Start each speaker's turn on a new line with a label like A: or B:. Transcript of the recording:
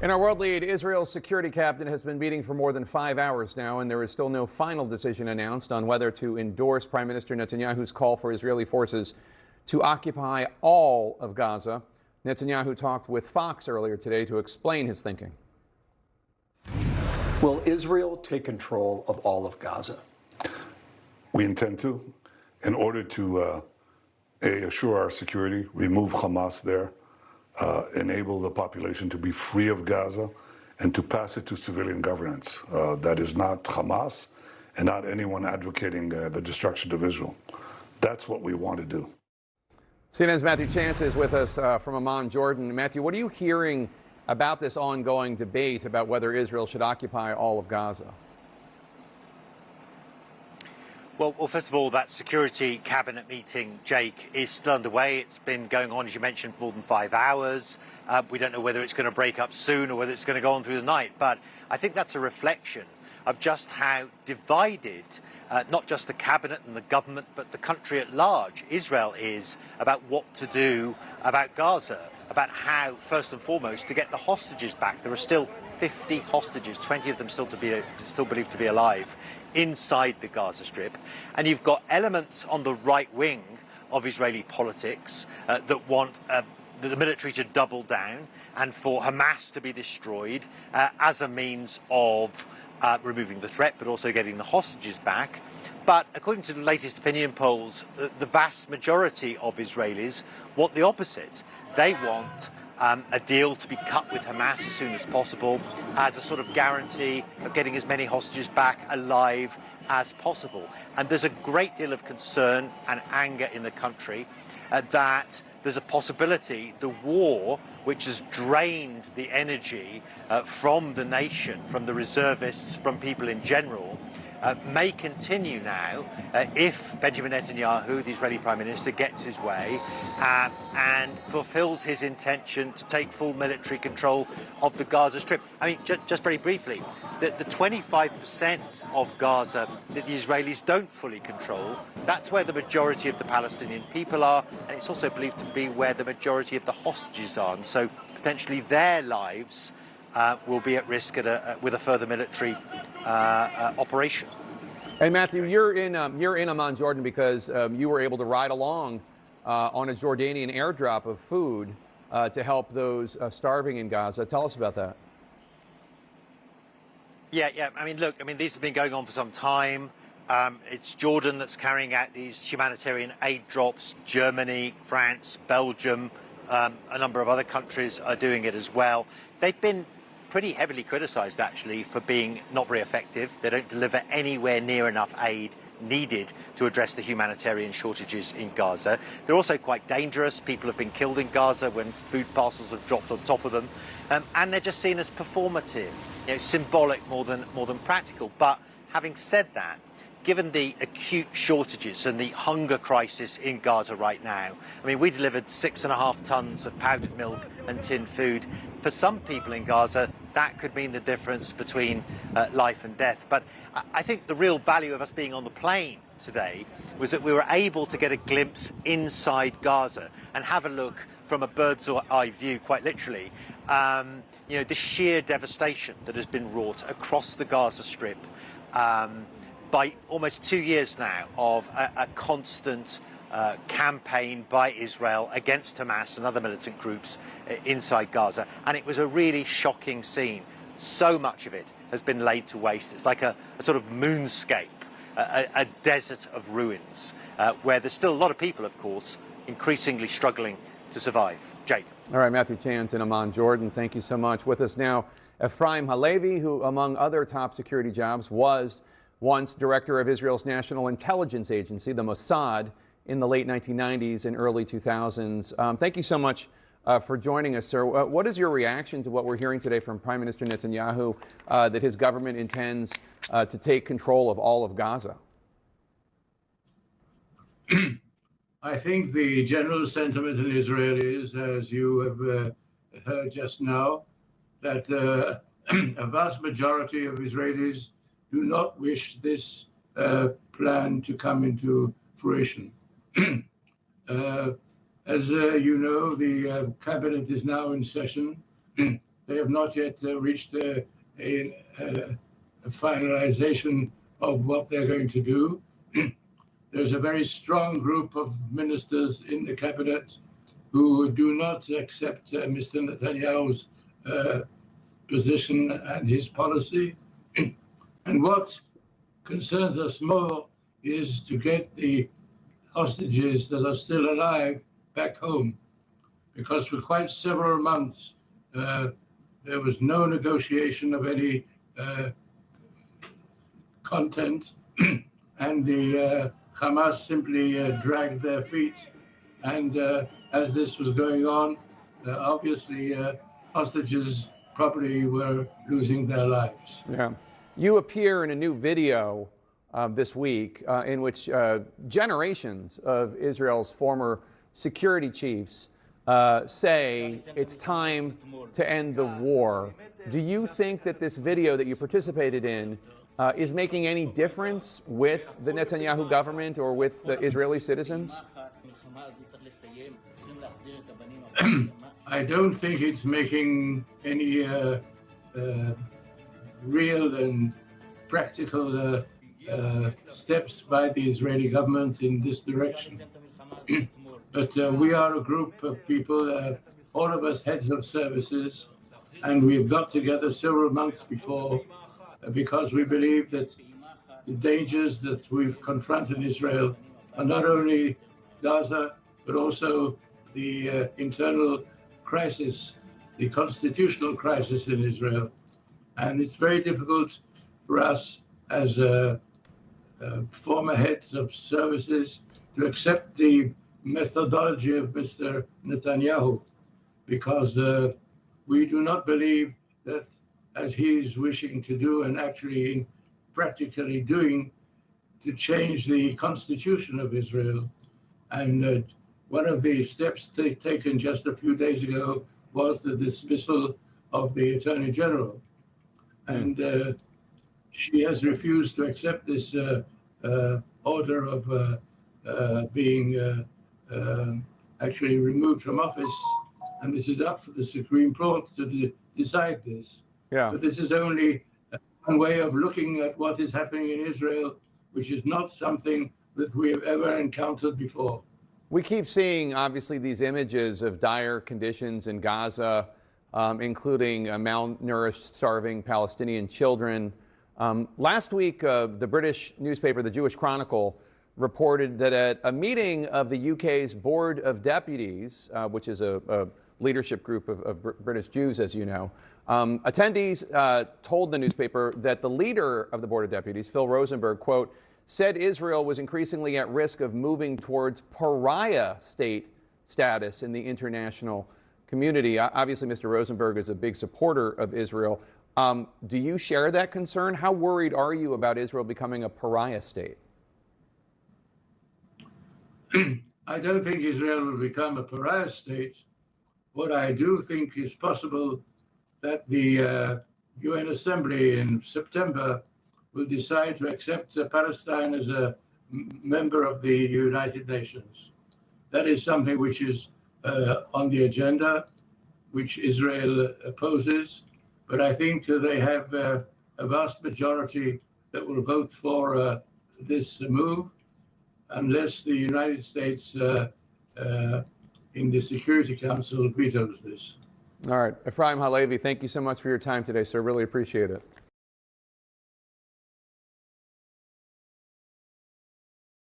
A: In our world lead, Israel's security cabinet has been meeting for more than 5 hours now, and there is still no final decision announced on whether to endorse Prime Minister Netanyahu's call for Israeli forces to occupy all of Gaza. Netanyahu talked with Fox earlier today to explain his thinking.
B: Will Israel take control of all of Gaza?
C: We intend to, in order to assure our security, remove Hamas there, enable the population to be free of Gaza, and to pass it to civilian governance. That is not Hamas and not anyone advocating the destruction of Israel. That's what we want to do.
A: CNN's Matthew Chance is with us from Amman, Jordan. Matthew, what are you hearing about this ongoing debate about whether Israel should occupy all of Gaza?
D: Well, first of all, that security cabinet meeting, Jake, is still underway. It's been going on, as you mentioned, for more than 5 hours. We don't know whether it's going to break up soon or whether it's going to go on through the night. But I think that's a reflection of just how divided not just the cabinet and the government, but the country at large, Israel, is about what to do about Gaza, about how, first and foremost, to get the hostages back. There are still 50 hostages, 20 of them still believed to be alive, inside the Gaza Strip. And you've got elements on the right wing of Israeli politics that want the military to double down and for Hamas to be destroyed as a means of removing the threat, but also getting the hostages back. But according to the latest opinion polls, the vast majority of Israelis want the opposite. They want a deal to be cut with Hamas as soon as possible as a sort of guarantee of getting as many hostages back alive as possible. And there's a great deal of concern and anger in the country that there's a possibility the war, which has drained the energy from the nation, from the reservists, from people in general, may continue now if Benjamin Netanyahu, the Israeli Prime Minister, gets his way and fulfills his intention to take full military control of the Gaza Strip. I mean, just very briefly, the 25% of Gaza that the Israelis don't fully control, that's where the majority of the Palestinian people are, and it's also believed to be where the majority of the hostages are, and so potentially their lives will be at risk with a further military operation.
A: Hey, Matthew, you're in Amman, Jordan, because you were able to ride along on a Jordanian airdrop of food to help those starving in Gaza. Tell us about that.
D: Yeah. I mean, these have been going on for some time. It's Jordan that's carrying out these humanitarian aid drops. Germany, France, Belgium, a number of other countries are doing it as well. They've been pretty heavily criticised, actually, for being not very effective. They don't deliver anywhere near enough aid needed to address the humanitarian shortages in Gaza. They're also quite dangerous. People have been killed in Gaza when food parcels have dropped on top of them. And they're just seen as performative, symbolic more than practical. But having said that, given the acute shortages and the hunger crisis in Gaza right now, I mean, we delivered 6.5 tons of powdered milk and tinned food. For some people in Gaza, that could mean the difference between life and death. But I think the real value of us being on the plane today was that we were able to get a glimpse inside Gaza and have a look from a bird's eye view, quite literally, the sheer devastation that has been wrought across the Gaza Strip by almost 2 years now of a constant campaign by Israel against Hamas and other militant groups inside Gaza. And it was a really shocking scene. So much of it has been laid to waste. It's like a sort of moonscape, a desert of ruins, where there's still a lot of people, of course, increasingly struggling to survive. Jake.
A: All right, Matthew Chance in Amman, Jordan, thank you so much. With us now, Ephraim Halevi, who, among other top security jobs, was once director of Israel's National Intelligence Agency, the Mossad, in the late 1990s and early 2000s. Thank you so much for joining us, sir. What is your reaction to what we're hearing today from Prime Minister Netanyahu, that his government intends to take control of all of Gaza?
E: I think the general sentiment in Israel is, as you have heard just now, that a vast majority of Israelis do not wish this plan to come into fruition. As you know, the cabinet is now in session. they have not yet reached a finalization of what they're going to do. There's a very strong group of ministers in the cabinet who do not accept Mr. Netanyahu's position and his policy. And what concerns us more is to get the hostages that are still alive back home, because for quite several months there was no negotiation of any content, and the Hamas simply dragged their feet. And as this was going on, obviously hostages probably were losing their lives.
A: Yeah. You appear in a new video this week in which generations of Israel's former security chiefs say it's time to end the war. Do you think that this video that you participated in is making any difference with the Netanyahu government or with the Israeli citizens?
E: I don't think it's making any real and practical steps by the Israeli government in this direction. But we are a group of people, all of us heads of services, and we've got together several months before because we believe that the dangers that we've confronted in Israel are not only Gaza, but also the internal crisis, the constitutional crisis in Israel. And it's very difficult for us as former heads of services to accept the methodology of Mr. Netanyahu, because we do not believe that, as he is wishing to do and actually practically doing, to change the constitution of Israel. And one of the steps taken just a few days ago was the dismissal of the Attorney General. And she has refused to accept this order of being actually removed from office. And this is up for the Supreme Court to decide this.
A: Yeah.
E: But this is only one way of looking at what is happening in Israel, which is not something that we have ever encountered before.
A: We keep seeing, obviously, these images of dire conditions in Gaza, including malnourished, starving Palestinian children. Last week, the British newspaper, the Jewish Chronicle, reported that at a meeting of the UK's Board of Deputies, which is a leadership group of British Jews, as you know, attendees told the newspaper that the leader of the Board of Deputies, Phil Rosenberg, quote, said Israel was increasingly at risk of moving towards pariah state status in the international community. Obviously, Mr. Rosenberg is a big supporter of Israel. Do you share that concern? How worried are you about Israel becoming a pariah state?
E: I don't think Israel will become a pariah state. What I do think is possible that the UN Assembly in September will decide to accept Palestine as a member of the United Nations. That is something which is on the agenda, which Israel opposes. But I think they have a vast majority that will vote for this move, unless the United States in the Security Council vetoes this.
A: All right. Ephraim Halevi, thank you so much for your time today, sir. Really appreciate it.